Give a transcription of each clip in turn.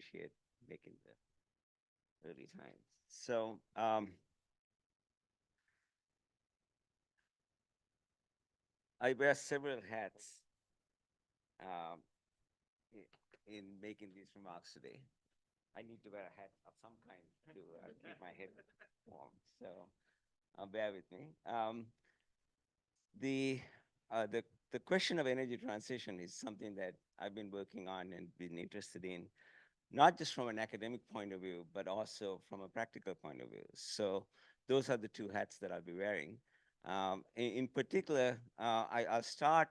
appreciate making the early times. So I wear several hats um, in making these remarks today. I need to wear a hat of some kind to keep my head warm. So bear with me. The, uh, the, the question of energy transition is something that I've been working on and been interested in, not just from an academic point of view, but also from a practical point of view. So those are the two hats that I'll be wearing. In particular, I'll start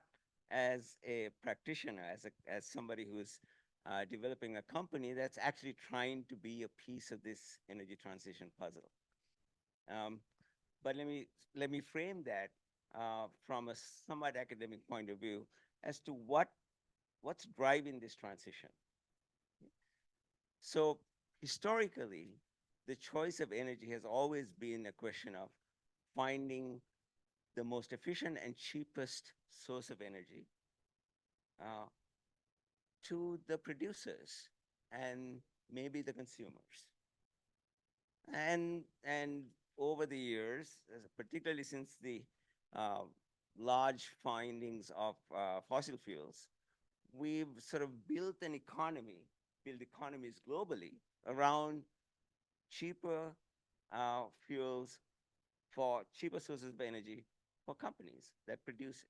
as a practitioner, as somebody who's developing a company that's actually trying to be a piece of this energy transition puzzle. Um, but let me frame that from a somewhat academic point of view as to what's driving this transition. So historically, the choice of energy has always been a question of finding the most efficient and cheapest source of energy uh, to the producers and maybe the consumers. And over the years, particularly since the uh, large findings of fossil fuels, we've sort of built economies globally around cheaper fuels for cheaper sources of energy for companies that produce it.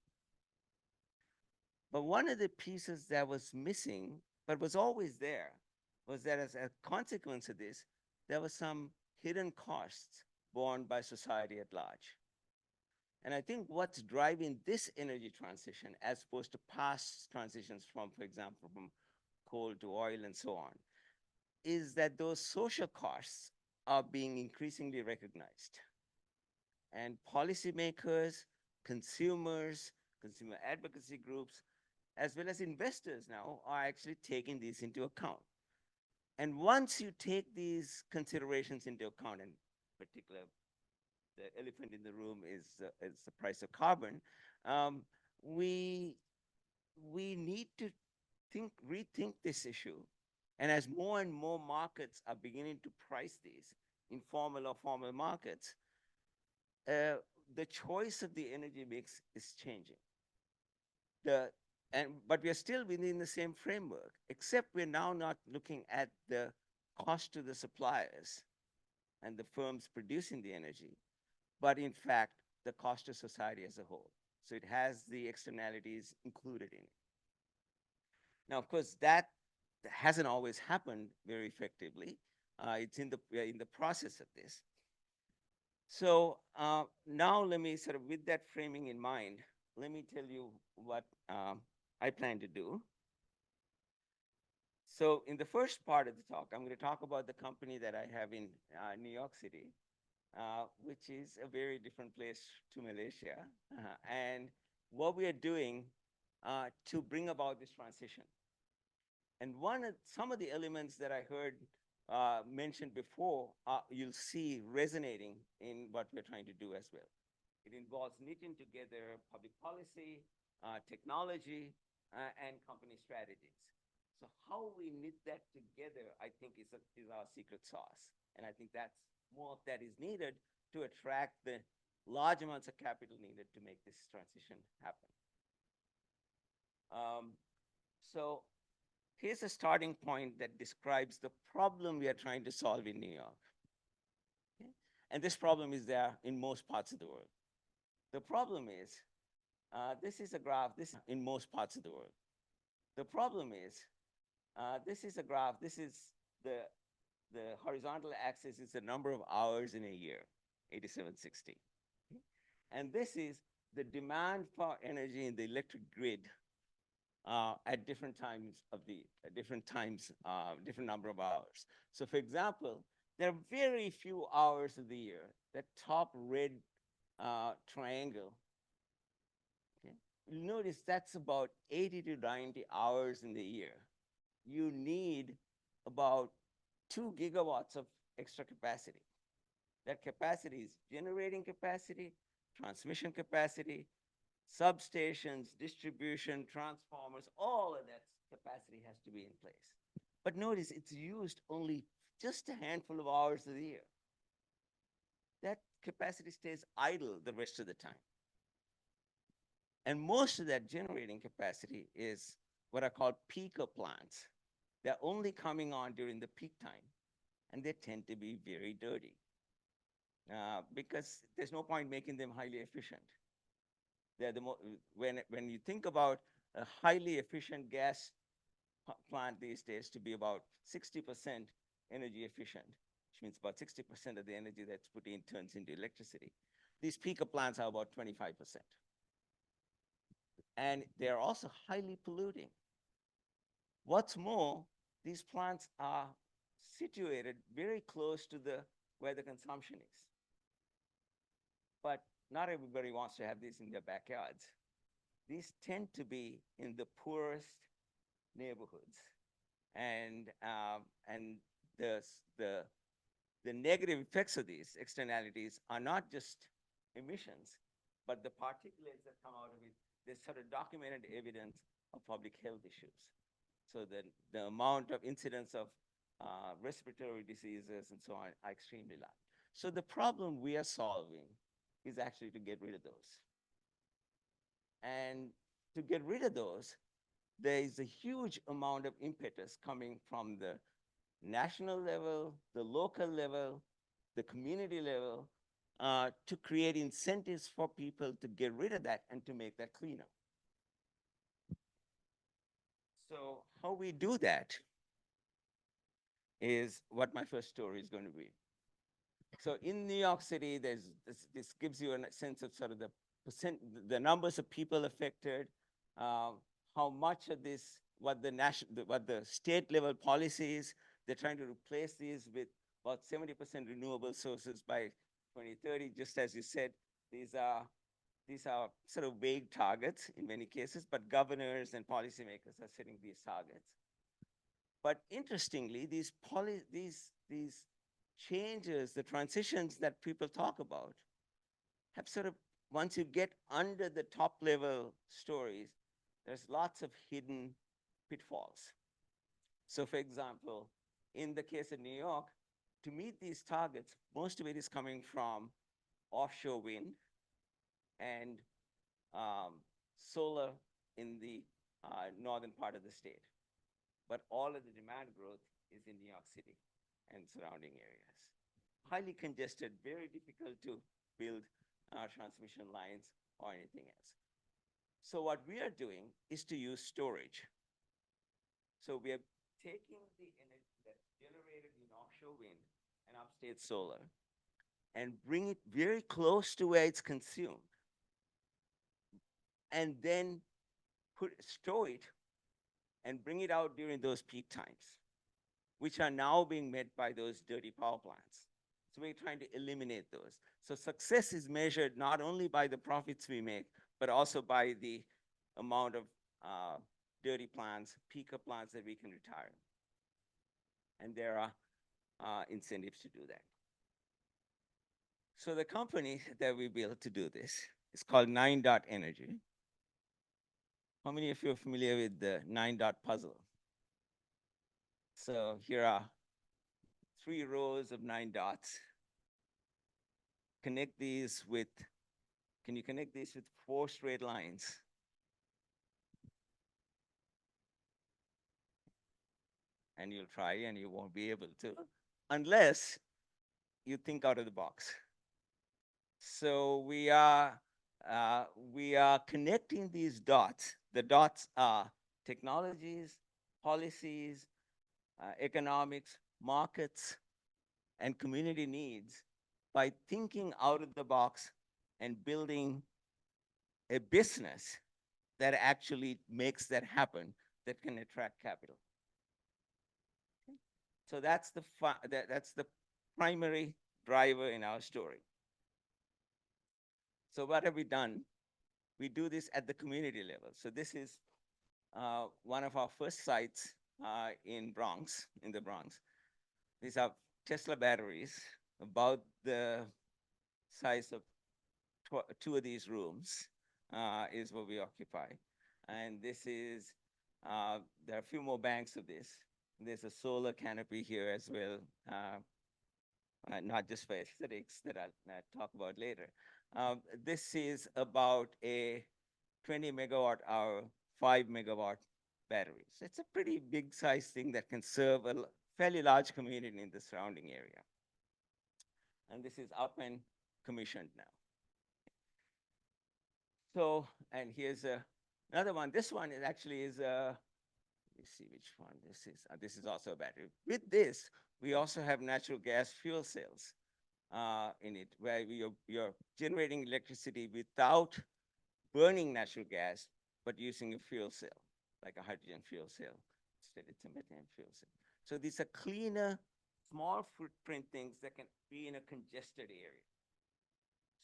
But one of the pieces that was missing, but was always there, was that as a consequence of this, there were some hidden costs borne by society at large. And I think what's driving this energy transition, as opposed to past transitions from, for example, from coal to oil and so on, is that those social costs are being increasingly recognized. And policymakers, consumers, consumer advocacy groups, as well as investors now are actually taking these into account. And once you take these considerations into account, in particular, the elephant in the room is the price of carbon, um, we, we need to rethink this issue. And as more and more markets are beginning to price these, informal or formal markets, uh, the choice of the energy mix is changing. The, but we are still within the same framework, except we're now not looking at the cost to the suppliers and the firms producing the energy, but in fact, the cost to society as a whole. So it has the externalities included in it. Now, of course, that hasn't always happened very effectively. It's in the process of this. So now let me sort of, with that framing in mind, let me tell you what I plan to do. So in the first part of the talk, I'm going to talk about the company that I have in New York City, which is a very different place to Malaysia, and what we are doing to bring about this transition. And some of the elements that I heard mentioned before, you'll see resonating in what we're trying to do as well. It involves knitting together public policy, technology, and company strategies. So how we knit that together, I think, is our secret sauce. And I think that's more of that is needed to attract the large amounts of capital needed to make this transition happen. So here's a starting point that describes the problem we are trying to solve in New York. Okay? And this problem is there in most parts of the world. The problem is, this is a graph, this is in most parts of the world. The problem is, this is a graph, this is the horizontal axis is the number of hours in a year, 8760. Okay? And this is the demand for energy in the electric grid at different times of the different number of hours. So for example, there are very few hours of the year. That top red triangle, okay, you'll notice that's about 80 to 90 hours in the year. You need about 2 gigawatts of extra capacity. That capacity is generating capacity, transmission capacity, substations, distribution, transformers, all of that capacity has to be in place. But notice it's used only just a handful of hours a year. That capacity stays idle the rest of the time. And most of that generating capacity is what are called peaker plants. They're only coming on during the peak time, and they tend to be very dirty because there's no point making them highly efficient. They're when you think about a highly efficient gas plant these days to be about 60% energy efficient, which means about 60% of the energy that's put in turns into electricity. These peaker plants are about 25%. And they're also highly polluting. What's more, these plants are situated very close to where the consumption is. But not everybody wants to have these in their backyards. These tend to be in the poorest neighborhoods, and the the the negative effects of these externalities are not just emissions, but the particulates that come out of it. There's sort of documented evidence of public health issues. So the amount of incidence of respiratory diseases and so on are extremely large. So the problem we are solving is actually to get rid of those. And to get rid of those, there is a huge amount of impetus coming from the national level, the local level, the community level, to create incentives for people to get rid of that and to make that cleaner. So how we do that is what my first story is going to be. So in New York City, this gives you a sense of sort of the numbers of people affected, how much of this, what the state level policies, they're trying to replace these with about 70% renewable sources by 2030. Just as you said, these are sort of vague targets in many cases, but governors and policymakers are setting these targets. But interestingly, these changes, the transitions that people talk about, have sort of, once you get under the top level stories, there's lots of hidden pitfalls. So for example, in the case of New York, to meet these targets, most of it is coming from offshore wind and solar in the northern part of the state. But all of the demand growth is in New York City and surrounding areas. Highly congested, very difficult to build transmission lines or anything else. So what we are doing is to use storage. So we are taking the energy that's generated in offshore wind and upstate solar and bring it very close to where it's consumed, and then store it and bring it out during those peak times, which are now being met by those dirty power plants. So we're trying to eliminate those. So success is measured not only by the profits we make, but also by the amount of dirty plants, peaker plants that we can retire. And there are incentives to do that. So the company that we built to do this is called 9-Dot Energy. How many of you are familiar with the 9-Dot puzzle? So here are 3 rows of 9 dots. Connect these with, can you connect these with 4 straight lines? And you'll try and you won't be able to, unless you think out of the box. So we are connecting these dots. The dots are technologies, policies, economics, markets, and community needs by thinking out of the box and building a business that actually makes that happen, that can attract capital. Okay. So that's the primary driver in our story. So what have we done? We do this at the community level. So this is one of our first sites in the Bronx. These are Tesla batteries, about the size of 2 of these rooms is what we occupy. And this is, there are a few more banks of this. There's a solar canopy here as well, not just for aesthetics that I'll talk about later. This is about a 20 megawatt hour, 5 megawatt battery. So it's a pretty big size thing that can serve a fairly large community in the surrounding area. And this is up and commissioned now. So, and here's another one. This one is actually is a, let me see which one this is. This is also a battery. With this, we also have natural gas fuel cells in it, where you're generating electricity without burning natural gas, but using a fuel cell, like a hydrogen fuel cell. Instead, it's a methane fuel cell. So these are cleaner, small footprint things that can be in a congested area.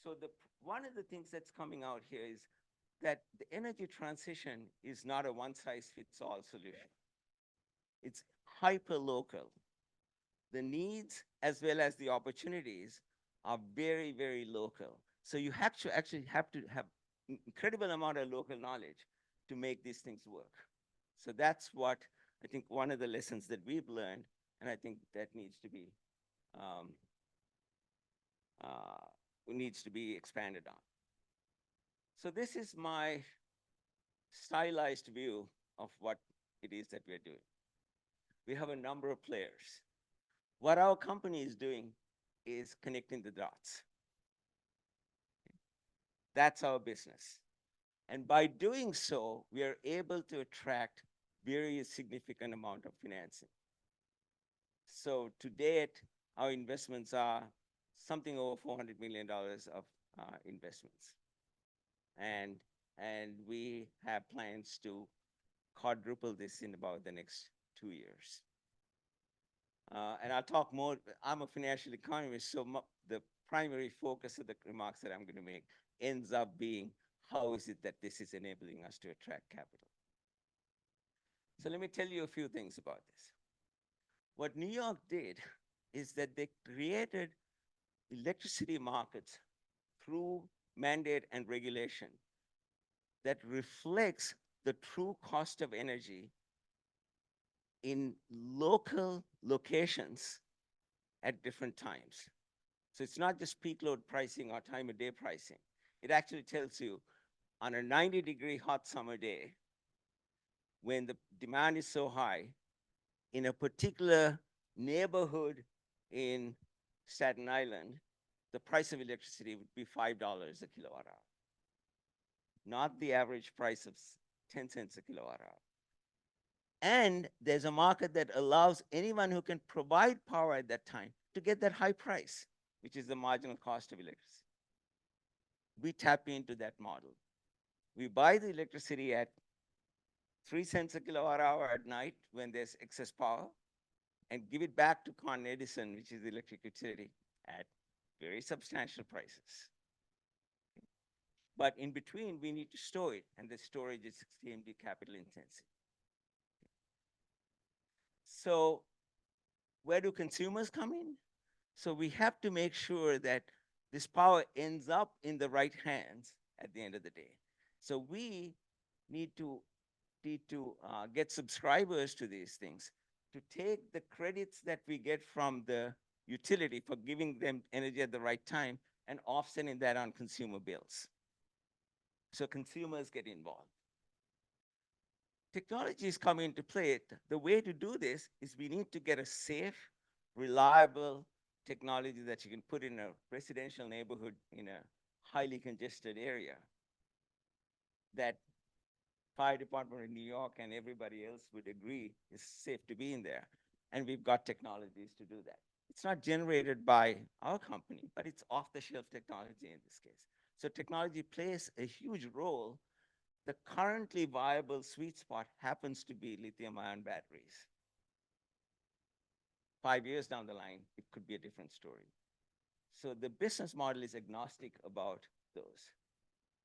So one of the things that's coming out here is that the energy transition is not a one-size-fits-all solution. It's hyper-local. The needs as well as the opportunities are very, very local. So you have to actually have to have incredible amount of local knowledge to make these things work. So that's what I think one of the lessons that we've learned, and I think that um, needs to be expanded on. So this is my stylized view of what it is that we're doing. We have a number of players. What our company is doing is connecting the dots. That's our business. And by doing so, we are able to attract very significant amount of financing. So to date, our investments are something over $400 million of investments. And we have plans to quadruple this in about the next 2 years. And I'll talk more. I'm a financial economist, so the primary focus of the remarks that I'm going to make ends up being how is it that this is enabling us to attract capital. So let me tell you a few things about this. What New York did is that they created electricity markets through mandate and regulation that reflects the true cost of energy in local locations at different times. So it's not just peak load pricing or time of day pricing. It actually tells you on a 90-degree hot summer day, when the demand is so high, in a particular neighborhood in Staten Island, the price of electricity would be $5 a kilowatt hour, not the average price of 10 cents a kilowatt hour. And there's a market that allows anyone who can provide power at that time to get that high price, which is the marginal cost of electricity. We tap into that model. We buy the electricity at 3 cents a kilowatt hour at night when there's excess power, and give it back to Con Edison, which is the electric utility, at very substantial prices. But in between, we need to store it, and the storage is extremely capital intensive. So where do consumers come in? So we have to make sure that this power ends up in the right hands at the end of the day. So we need to get subscribers to these things, to take the credits that we get from the utility for giving them energy at the right time and offsetting that on consumer bills. So consumers get involved. Technologies come into play. The way to do this is we need to get a safe, reliable technology that you can put in a residential neighborhood in a highly congested area that fire department in New York and everybody else would agree is safe to be in there. And we've got technologies to do that. It's not generated by our company, but it's off-the-shelf technology in this case. So technology plays a huge role. The currently viable sweet spot happens to be lithium-ion batteries. 5 years down the line, it could be a different story. So the business model is agnostic about those,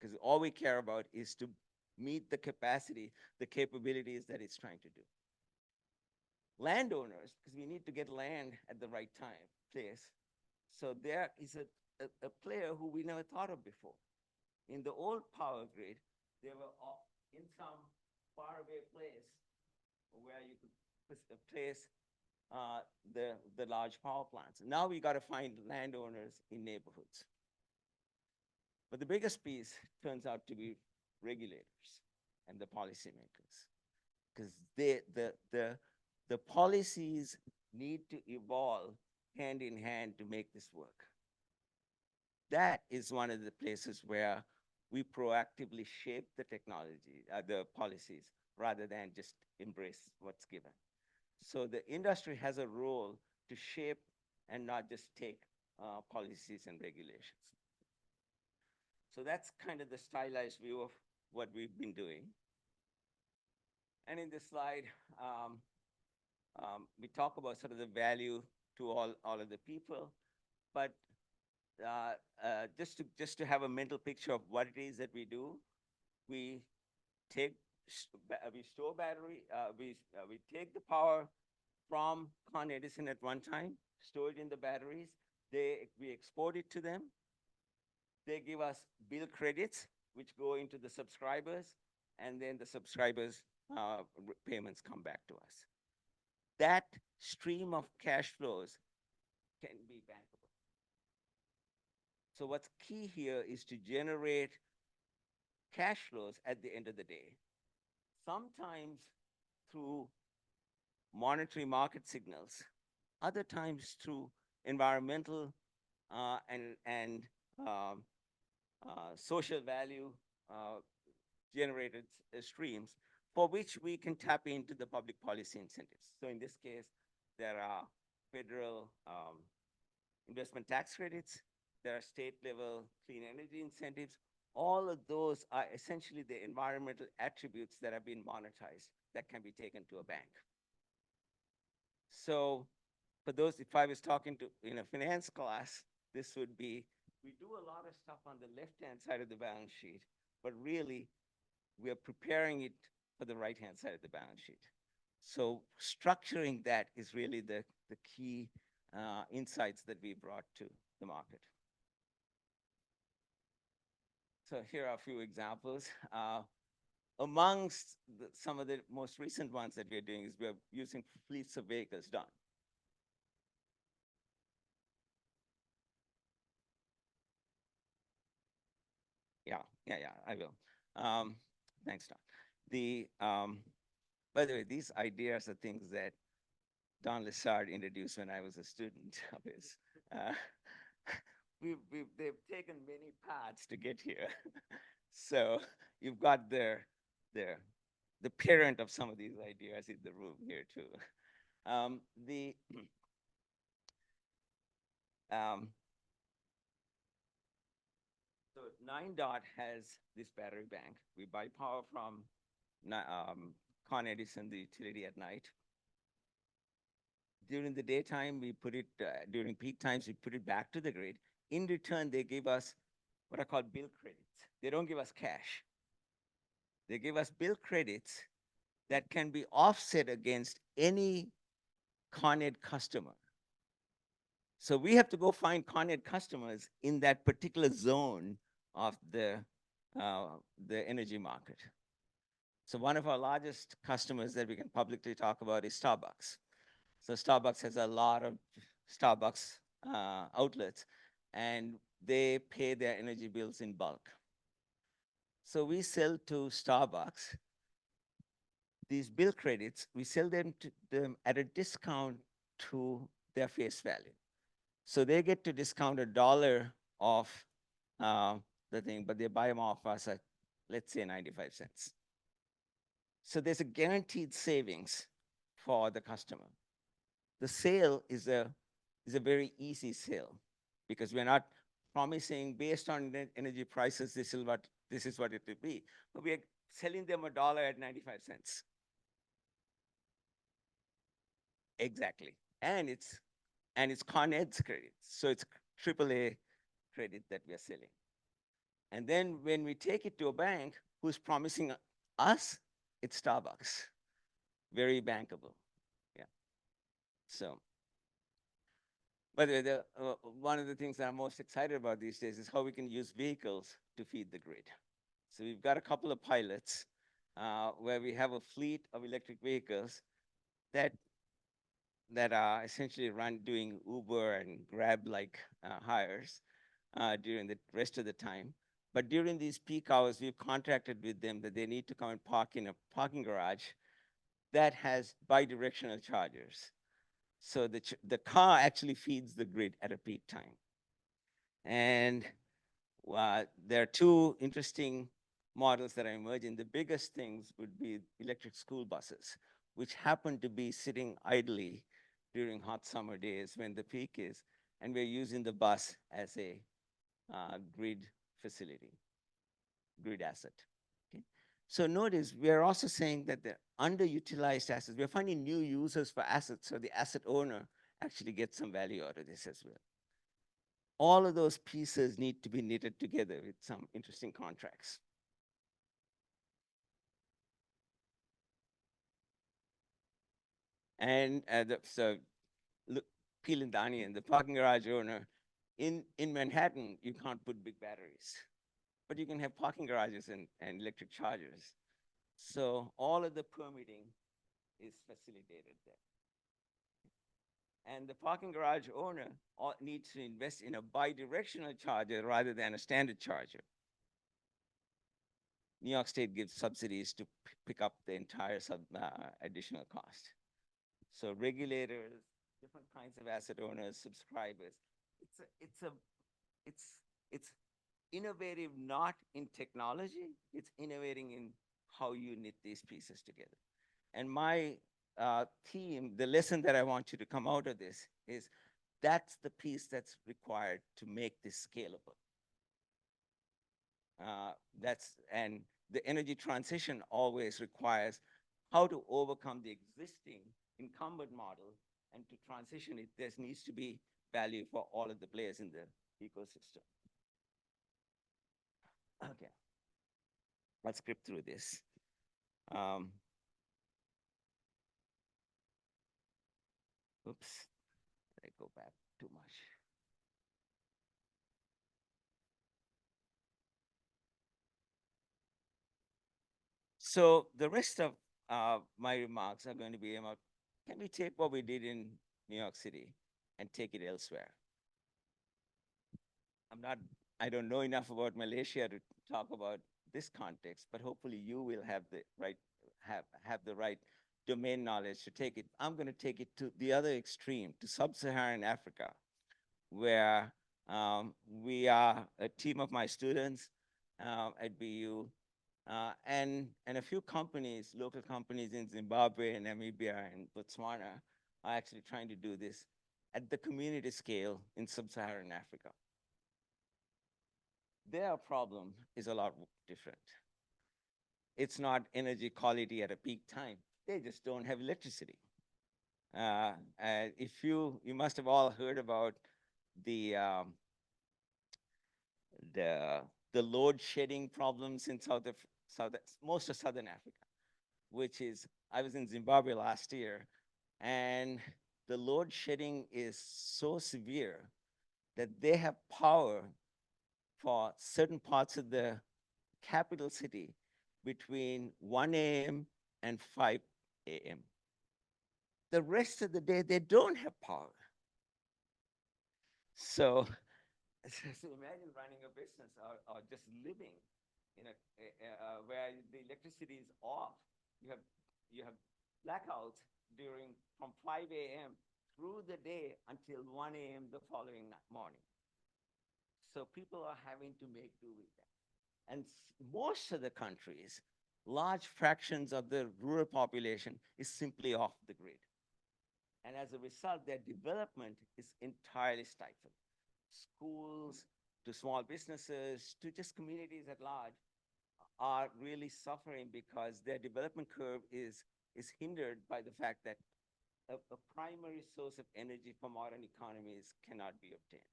because all we care about is to meet the capacity, the capabilities that it's trying to do. Landowners, because we need to get land at the right place. So there is a player who we never thought of before. In the old power grid, they were in some faraway place where you could place the large power plants. Now we got to find landowners in neighborhoods. But the biggest piece turns out to be regulators and the policymakers, because the policies need to evolve hand in hand to make this work. That is one of the places where we proactively shape the technology, the policies, rather than just embrace what's given. So the industry has a role to shape and not just take policies and regulations. So that's kind of the stylized view of what we've been doing. And in this slide, we talk about sort of the value to all of the people, but just to have a mental picture of what it is that we do, we take we store battery, we take the power from Con Edison at one time, store it in the batteries. We export it to them. They give us bill credits, which go into the subscribers, and then the subscribers' payments come back to us. That stream of cash flows can be bankable. So what's key here is to generate cash flows at the end of the day, sometimes through monetary market signals, other times through environmental and social value generated streams, for which we can tap into the public policy incentives. So in this case, there are federal investment tax credits, there are state level clean energy incentives. All of those are essentially the environmental attributes that have been monetized that can be taken to a bank. So for those, if I was talking to in a finance class, this would be, we do a lot of stuff on the left-hand side of the balance sheet, but really we are preparing it for the right-hand side of the balance sheet. So structuring that is really the key insights that we brought to the market. So here are a few examples. Amongst some of the most recent ones that we're doing is we're using fleets of vehicles done. Yeah, I will. Thanks, Don. By the way, these ideas are things that Don Lessard introduced when I was a student of his. They've taken many paths to get here. So you've got the parent of some of these ideas in the room here too. So 9 Dot has this battery bank. We buy power from Con Edison, the utility, at night. During the daytime, we put it, during peak times, we put it back to the grid. In return, they give us what are called bill credits. They don't give us cash. They give us bill credits that can be offset against any Con Ed customer. So we have to go find Con Ed customers in that particular zone of the energy market. So one of our largest customers that we can publicly talk about is Starbucks. So Starbucks has a lot of Starbucks outlets, and they pay their energy bills in bulk. So we sell to Starbucks these bill credits. We sell them to them at a discount to their face value. So they get to discount $1 off the thing, but they buy them off us at, let's say, 95 cents. So there's a guaranteed savings for the customer. The sale is a very easy sale because we're not promising based on energy prices, this is what it will be. But we are selling them $1 at 95 cents. Exactly. And it's Con Ed's credit. So it's AAA credit that we are selling. And then when we take it to a bank who's promising us, it's Starbucks. Very bankable. Yeah. So, by the way, one of the things that I'm most excited about these days is how we can use vehicles to feed the grid. So we've got a couple of pilots where we have a fleet of electric vehicles that that are essentially run doing Uber and Grab like hires during the rest of the time. But during these peak hours, we've contracted with them that they need to come and park in a parking garage that has bidirectional chargers. So the car actually feeds the grid at a peak time. And there are two interesting models that are emerging. The biggest things would be electric school buses, which happen to be sitting idly during hot summer days when the peak is, and we're using the bus as a grid facility, grid asset. Okay? So notice we are also saying that the underutilized assets, we're finding new users for assets, so the asset owner actually gets some value out of this as well. All of those pieces need to be knitted together with some interesting contracts. And so look, peeling the onion, the parking garage owner in Manhattan, you can't put big batteries, but you can have parking garages and electric chargers. So all of the permitting is facilitated there. And the parking garage owner needs to invest in a bidirectional charger rather than a standard charger. New York State gives subsidies to pick up the entire additional cost. So regulators, different kinds of asset owners, subscribers. It's it's innovative not in technology. It's innovating in how you knit these pieces together. And my theme, the lesson that I want you to come out of this is that's the piece that's required to make this scalable. And the energy transition always requires how to overcome the existing incumbent model and to transition it. There needs to be value for all of the players in the ecosystem. Okay, let's skip through this. Um, oops, did I go back too much? So the rest of my remarks are going to be about, can we take what we did in New York City and take it elsewhere? I don't know enough about Malaysia to talk about this context, but hopefully you will have the right domain knowledge to take it. I'm going to take it to the other extreme, to sub-Saharan Africa, where we are a team of my students at BU and a few companies, local companies in Zimbabwe and Namibia and Botswana are actually trying to do this at the community scale in sub-Saharan Africa. Their problem is a lot different. It's not energy quality at a peak time. They just don't have electricity. If you must have all heard about the the the load shedding problems in most of Southern Africa, which is, I was in Zimbabwe last year, and the load shedding is so severe that they have power for certain parts of the capital city between 1 a.m. and 5 a.m. The rest of the day, they don't have power. So, so imagine running a business or just living in where the electricity is off. You have blackouts from 5 a.m. through the day until 1 a.m. the following morning. So people are having to make do with that. And most of the countries, large fractions of the rural population is simply off the grid. And as a result, their development is entirely stifled. Schools, to small businesses, to just communities at large are really suffering because their development curve is hindered by the fact that a primary source of energy for modern economies cannot be obtained.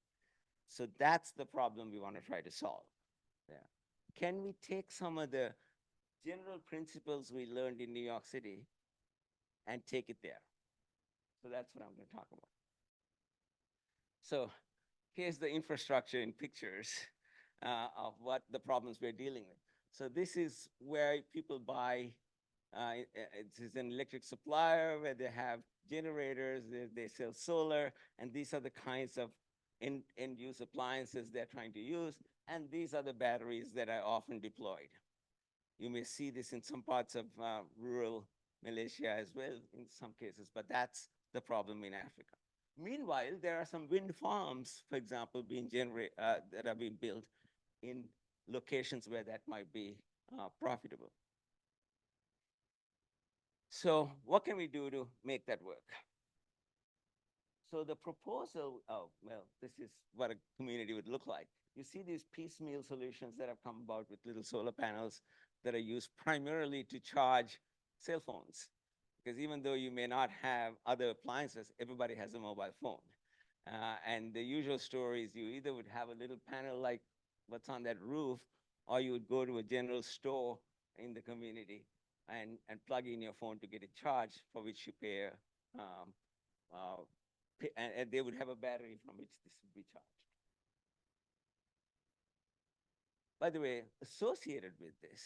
So that's the problem we want to try to solve. Yeah. Can we take some of the general principles we learned in New York City and take it there? So that's what I'm going to talk about. So here's the infrastructure in pictures of what the problems we're dealing with. So this is where people buy It's an electric supplier where they have generators, they sell solar, and these are the kinds of end-use appliances they're trying to use, and these are the batteries that are often deployed. You may see this in some parts of rural Malaysia as well in some cases, but that's the problem in Africa. Meanwhile, there are some wind farms, for example, that are being built in locations where that might be profitable. So what can we do to make that work? So the proposal, well, this is what a community would look like. You see these piecemeal solutions that have come about with little solar panels that are used primarily to charge cell phones. Because even though you may not have other appliances, everybody has a mobile phone. And the usual story is you either would have a little panel like what's on that roof, or you would go to a general store in the community and plug in your phone to get it charged, for which you pay um, uh, and they would have a battery from which this would be charged. By the way, associated with this,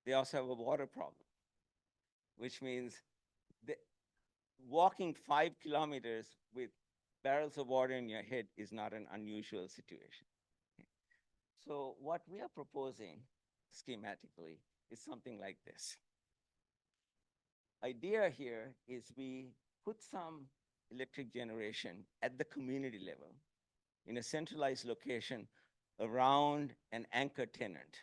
they also have a water problem, which means that walking 5 kilometers with barrels of water in your head is not an unusual situation. So what we are proposing schematically is something like this. Idea here is we put some electric generation at the community level in a centralized location around an anchor tenant.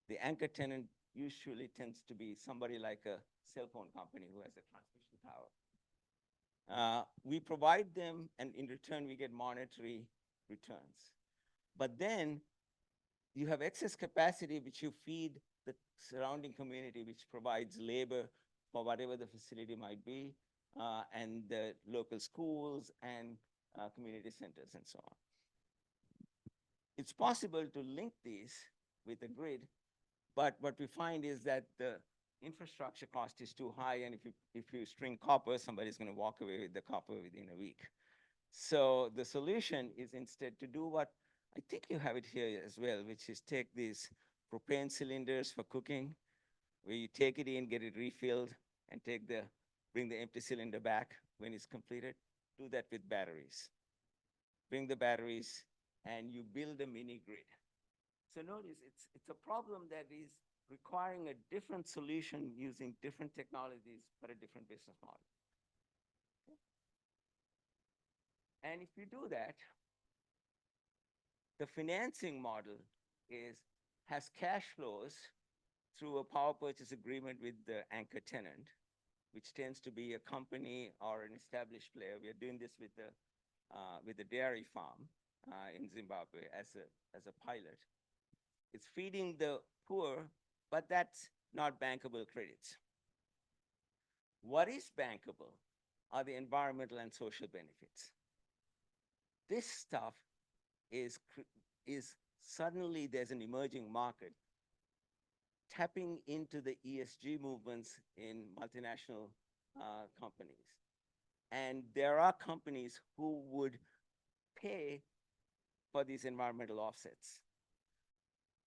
The anchor tenant usually tends to be somebody like a cell phone company who has a transmission tower. We provide them, and in return, we get monetary returns. But then you have excess capacity, which you feed the surrounding community, which provides labor for whatever the facility might be, and the local schools and community centers and so on. It's possible to link these with the grid, but what we find is that the infrastructure cost is too high, and if you string copper, somebody's going to walk away with the copper within a week. So the solution is instead to do what I think you have it here as well, which is take these propane cylinders for cooking, where you take it in, get it refilled, and bring the empty cylinder back when it's completed. Do that with batteries. Bring the batteries, and you build a mini grid. So notice it's a problem that is requiring a different solution using different technologies, but a different business model. Okay? And if you do that, the financing model has cash flows through a power purchase agreement with the anchor tenant, which tends to be a company or an established player. We are doing this with the dairy farm in Zimbabwe as a pilot. It's feeding the poor, but that's not bankable credits. What is bankable are the environmental and social benefits. This stuff is suddenly there's an emerging market tapping into the ESG movements in multinational companies. And there are companies who would pay for these environmental offsets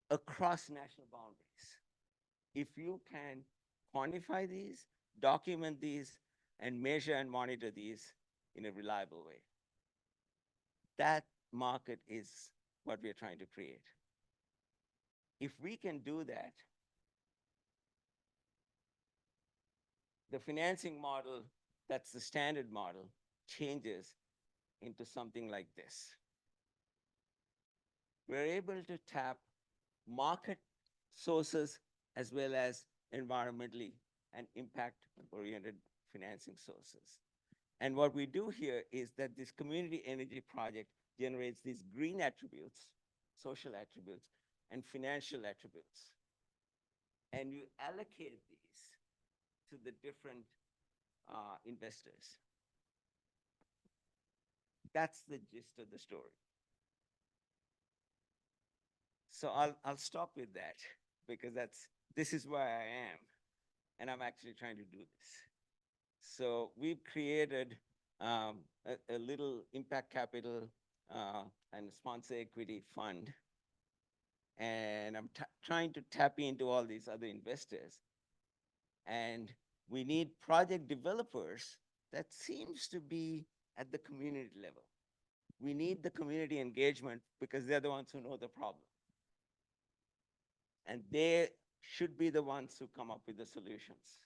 across national boundaries. If you can quantify these, document these, and measure and monitor these in a reliable way. That market is what we're trying to create. If we can do that, the financing model, that's the standard model, changes into something like this. We're able to tap market sources as well as environmentally and impact-oriented financing sources. And what we do here is that this community energy project generates these green attributes, social attributes, and financial attributes. And you allocate these to the different investors. That's the gist of the story. So I'll stop with that because this is where I am, and I'm actually trying to do this. So we've created a little impact capital and sponsor equity fund, and I'm trying to tap into all these other investors. And we need project developers that seems to be at the community level. We need the community engagement because they're the ones who know the problem. And they should be the ones who come up with the solutions.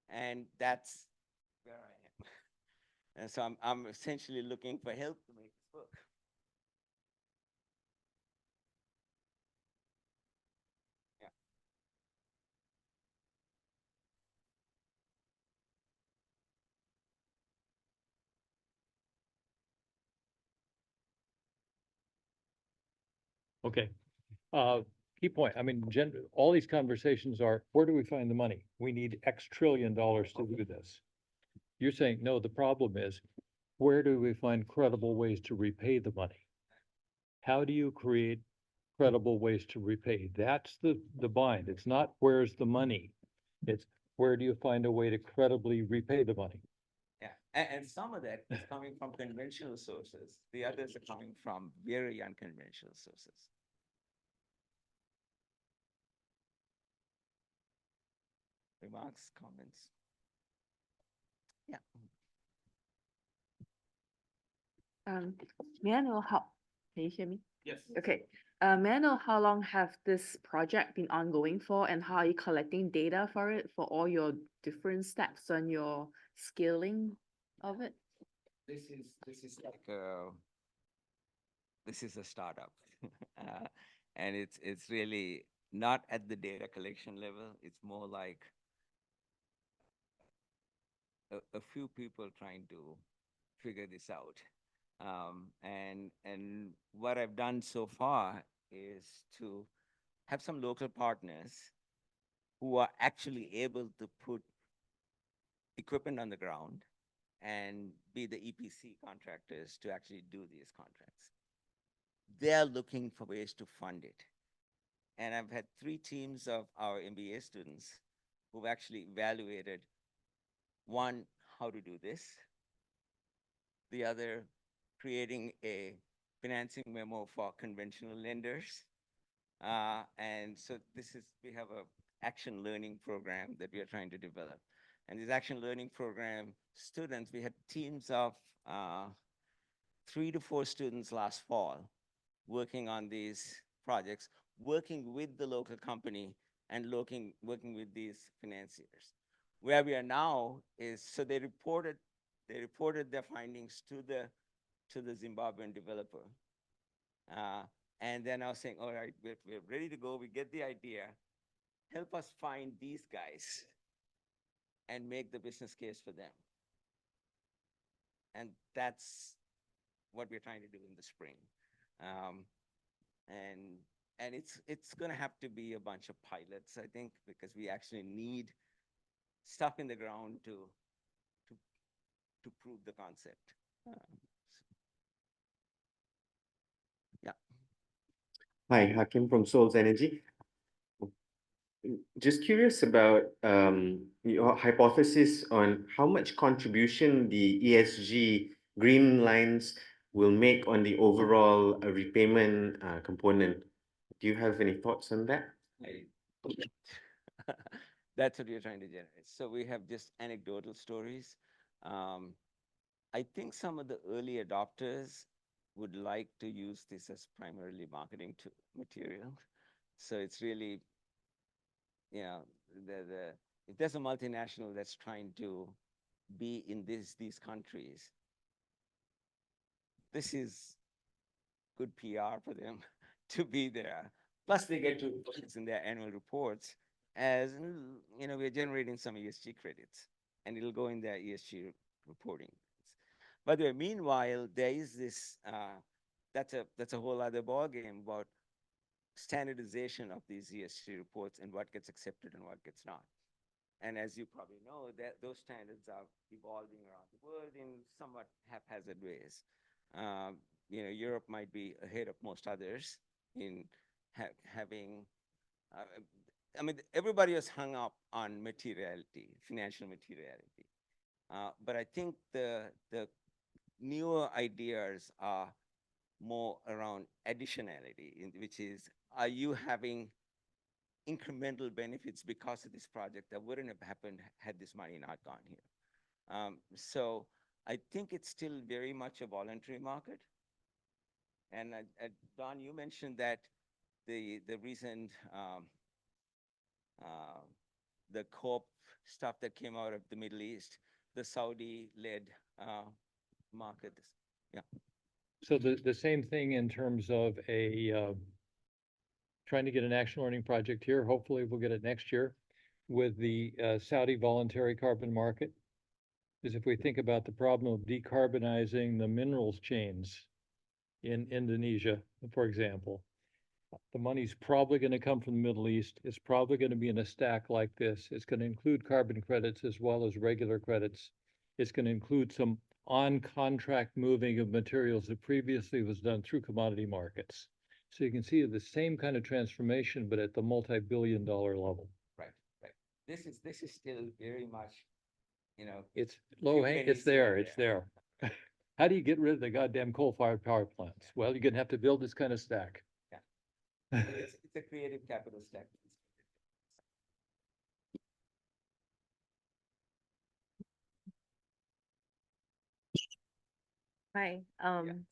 And that's where I am. And so I'm essentially looking for help to make this work. Yeah. Okay. Uh, Key point, I mean, all these conversations are, where do we find the money? We need X trillion dollars to do this. You're saying, no, the problem is, where do we find credible ways to repay the money? How do you create credible ways to repay? That's the bind. It's not where's the money. It's where do you find a way to credibly repay the money? Yeah. And some of that is coming from conventional sources. The others are coming from very unconventional sources. Remarks, comments? Yeah. Um, may I know how, can you hear me? Yes. Okay. May I know how long have this project been ongoing for and how are you collecting data for it for all your different steps on your scaling of it? This is like this is a startup, and it's really not at the data collection level. It's more like a few people trying to figure this out. And what I've done so far is to have some local partners who are actually able to put equipment on the ground and be the EPC contractors to actually do these contracts. They're looking for ways to fund it. And I've had 3 teams of our MBA students who've actually evaluated one, how to do this, the other, creating a financing memo for conventional lenders. And so we have a action learning program that we are trying to develop. And this action learning program students, we had teams of 3 to 4 students last fall working on these projects, working with the local company and working with these financiers. Where we are now is, so they reported their findings to the Zimbabwean developer. Uh, and then I was saying, all right, we're ready to go. We get the idea. Help us find these guys and make the business case for them. And that's what we're trying to do in the spring. Um, and and it's going to have to be a bunch of pilots, I think, because we actually need stuff in the ground to to prove the concept. Yeah. Hi, Hakim from Souls Energy. Just curious about your hypothesis on how much contribution the ESG green lines will make on the overall repayment component. Do you have any thoughts on that? I, that's what we're trying to generate. So we have just anecdotal stories. Um, I think some of the early adopters would like to use this as primarily marketing material. So it's really, you know, the if there's a multinational that's trying to be in these countries, this is good PR for them to be there. Plus, they get to put this in their annual reports as, we're generating some ESG credits, and it'll go in their ESG reporting. By the way, meanwhile, there is this. That's a whole other ballgame about standardization of these ESG reports and what gets accepted and what gets not. And as you probably know, that those standards are evolving around the world in somewhat haphazard ways. Europe might be ahead of most others in having. I mean, everybody was hung up on materiality, financial materiality, but I think the newer ideas are more around additionality, which is, are you having incremental benefits because of this project that wouldn't have happened had this money not gone here. So I think it's still very much a voluntary market. And Don, you mentioned that the recent uh, the co-op stuff that came out of the Middle East, the Saudi-led market. Yeah. So the same thing in terms of trying to get an action learning project here. Hopefully we'll get it next year with the Saudi voluntary carbon market. Is if we think about the problem of decarbonizing the minerals chains in Indonesia, for example, the money's probably going to come from the Middle East. It's probably going to be in a stack like this. It's going to include carbon credits as well as regular credits. It's going to include some on-contract moving of materials that previously was done through commodity markets. So you can see the same kind of transformation, but at the multi-billion-dollar level. Right. This is still very much, It's few low hang, it's pennies here there, and it's there. How do you get rid of the goddamn coal-fired power plants? Well, you're gonna have to build this kind of stack. It's a creative capital stack. Hi,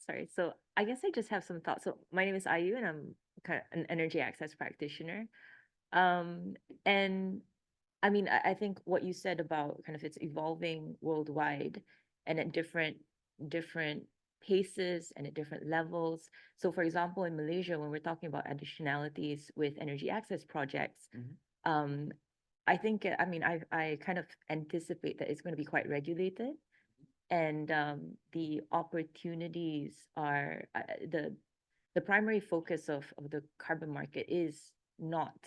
sorry. So I guess I just have some thoughts. So my name is Ayu and I'm kind of an energy access practitioner. And I mean, I think what you said about kind of it's evolving worldwide and at different paces and at different levels. So for example, in Malaysia, when we're talking about additionalities with energy access projects, I think, I mean, I kind of anticipate that it's going to be quite regulated. And the opportunities are the primary focus of the carbon market is not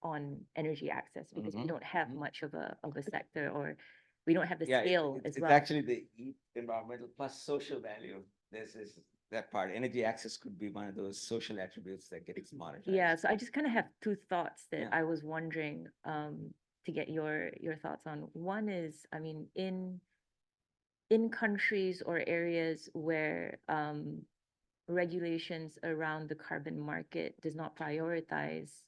on energy access because we don't have much of a sector, or we don't have the scale as it's well. actually the environmental plus social value. This is that part. Energy access could be one of those social attributes that gets monetized. Yeah, so I just kind of have two thoughts that Yeah. I was wondering to get your thoughts on. One is, I mean, in countries or areas where regulations around the carbon market does not prioritize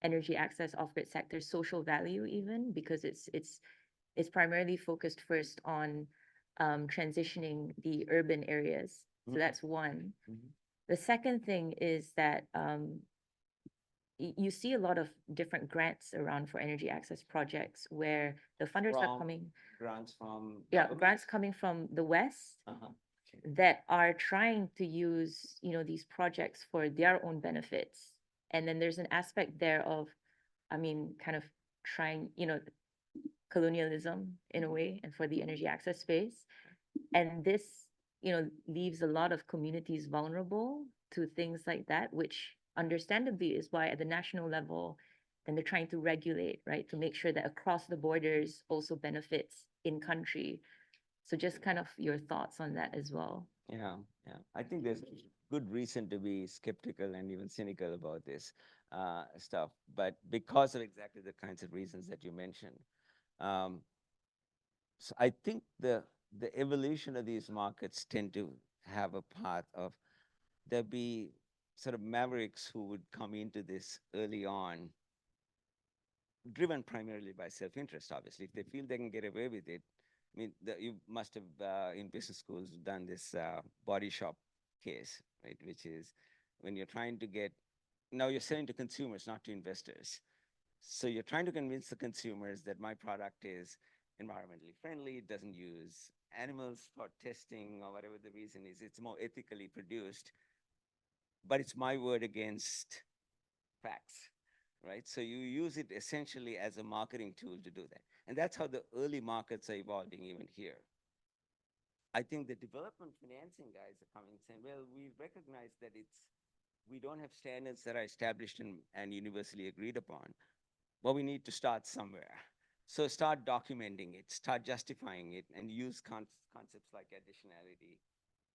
energy access off-grid sector social value, even because it's primarily focused first on transitioning the urban areas. So that's one. The second thing is that you see a lot of different grants around for energy access projects where the funders are coming. Grants from Grants coming from the West that are trying to use, these projects for their own benefits. And then there's an aspect there of, I mean, kind of trying, colonialism in a way, and for the energy access space. And this, leaves a lot of communities vulnerable to things like that, which understandably is why at the national level, then they're trying to regulate, right, to make sure that across the borders also benefits in country. So just kind of your thoughts on that as well. Yeah. I think there's good reason to be skeptical and even cynical about this stuff, but because of exactly the kinds of reasons that you mentioned. So I think the evolution of these markets tend to have a path of there'll be sort of mavericks who would come into this early on, driven primarily by self-interest, obviously. If they feel they can get away with it, I mean, you must have in business schools done this body shop case, right? Which is when you're trying to get, now you're selling to consumers, not to investors. So you're trying to convince the consumers that my product is environmentally friendly, it doesn't use animals for testing or whatever the reason is, it's more ethically produced, but it's my word against facts, right? So you use it essentially as a marketing tool to do that. And that's how the early markets are evolving even here. I think the development financing guys are coming saying, well, we recognize that we don't have standards that are established and universally agreed upon, but we need to start somewhere. So start documenting it, start justifying it, and use concepts like additionality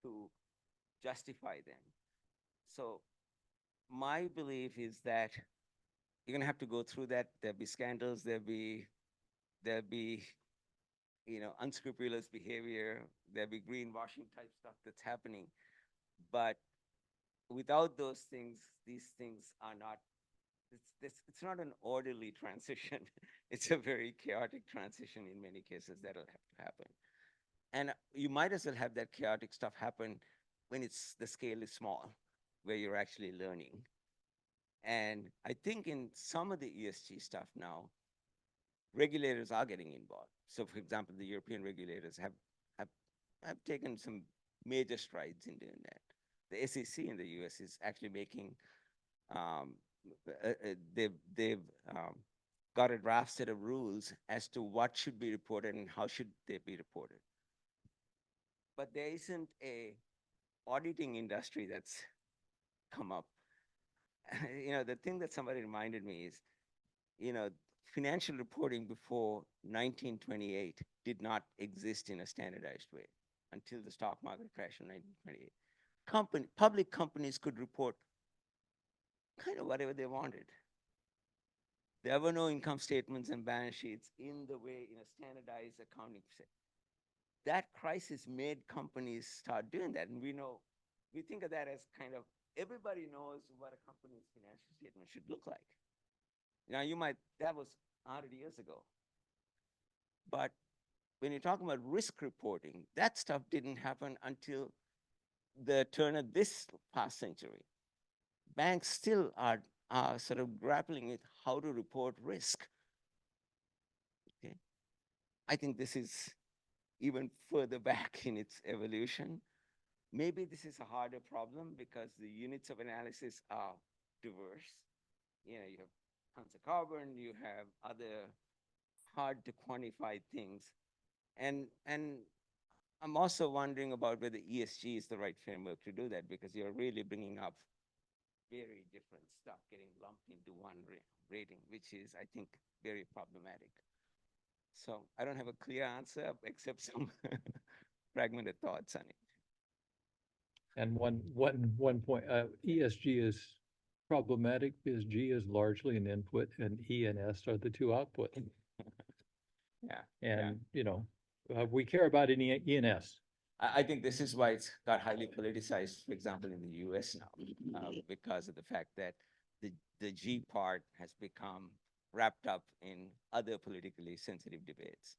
to justify them. So my belief is that you're going to have to go through that. There'll be scandals, there'll be unscrupulous behavior, there'll be greenwashing type stuff that's happening. But without those things, these things are not it's not an orderly transition. It's a very chaotic transition in many cases that'll have to happen. And you might as well have that chaotic stuff happen when the scale is small, where you're actually learning. And I think in some of the ESG stuff now, regulators are getting involved. So, for example, the European regulators have, have taken some major strides in doing that. The SEC in the US is actually making, um, they've got a draft set of rules as to what should be reported and how should they be reported. But there isn't a auditing industry that's come up. The thing that somebody reminded me is, financial reporting before 1928 did not exist in a standardized way until the stock market crash in 1928. Public companies could report kind of whatever they wanted. There were no income statements and balance sheets in the way in a standardized accounting set. That crisis made companies start doing that. And we think of that as kind of, everybody knows what a company's financial statement should look like. Now that was 100 years ago. But when you're talking about risk reporting, that stuff didn't happen until the turn of this past century. Banks still are sort of grappling with how to report risk. Okay, I think this is even further back in its evolution. Maybe this is a harder problem because the units of analysis are diverse. You have tons of carbon, you have other hard to quantify things. And I'm also wondering about whether ESG is the right framework to do that, because you're really bringing up very different stuff getting lumped into one rating, which is, I think, very problematic. So I don't have a clear answer except some fragmented thoughts on it. And one point, ESG is problematic because G is largely an input and E and S are the two output. Yeah. And, we care about E and S. I think this is why it's got highly politicized, for example, in the US now, because of the fact that the G part has become wrapped up in other politically sensitive debates.